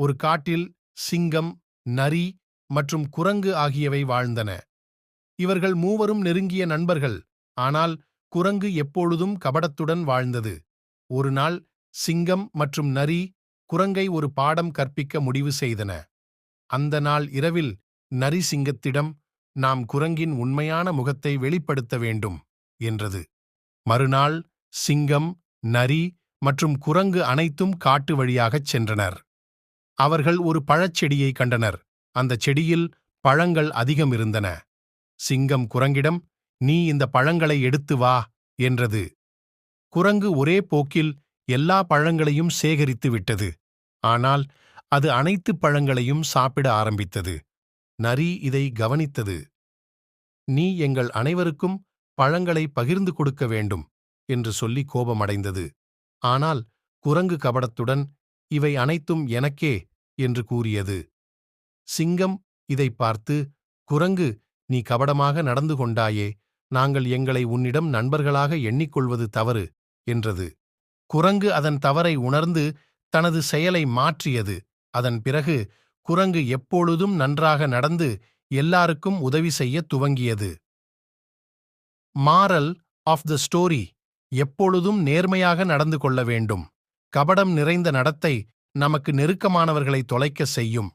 ஒரு காட்டில் சிங்கம், நரி மற்றும் குரங்கு ஆகியவை வாழ்ந்தன. இவர்கள் மூவரும் நெருங்கிய நண்பர்கள். ஆனால் குரங்கு எப்பொழுதும் கபடத்துடன் வாழ்ந்தது. ஒரு நாள் சிங்கம் மற்றும் நரி குரங்கை ஒரு பாடம் கற்பிக்க முடிவு செய்தன. அந்த நாள் இரவில் நரி சிங்கத்திடம், நாம் குரங்கின் உண்மையான முகத்தை வெளிப்படுத்த வேண்டும் என்றது. மறுநாள் சிங்கம், நரி மற்றும் குரங்கு அனைத்தும் காட்டு வழியாகச் சென்றனர். அவர்கள் ஒரு பழச்செடியை கண்டனர். அந்தச் செடியில் பழங்கள் அதிகம் இருந்தன. சிங்கம் குரங்கிடம், நீ இந்த பழங்களை எடுத்து வா என்றது. குரங்கு ஒரே போக்கில் எல்லா பழங்களையும் சேகரித்து விட்டது. ஆனால் அது அனைத்து பழங்களையும் சாப்பிட ஆரம்பித்தது. நரி இதை கவனித்தது. நீ எங்கள் அனைவருக்கும் பழங்களை பகிர்ந்து கொடுக்க வேண்டும் என்று சொல்லி கோபமடைந்தது. ஆனால் குரங்கு கபடத்துடன், இவை அனைத்தும் எனக்கே என்று கூறியது. சிங்கம் இதை பார்த்து, குரங்கு, நீ கபடமாக நடந்து கொண்டாயே, நாங்கள் எங்களை உன்னிடம் நண்பர்களாக எண்ணிக்கொள்வது தவறு என்றது. குரங்கு அதன் தவறை உணர்ந்து தனது செயலை மாற்றியது. அதன் பிறகு குரங்கு எப்பொழுதும் நன்றாக நடந்து எல்லாருக்கும் உதவி செய்ய துவங்கியது. மாரல் ஆஃப் த ஸ்டோரி: எப்பொழுதும் நேர்மையாக நடந்து கொள்ள வேண்டும். கபடம் நிறைந்த நடத்தை நமக்கு நெருக்கமானவர்களை தொலைக்க செய்யும்.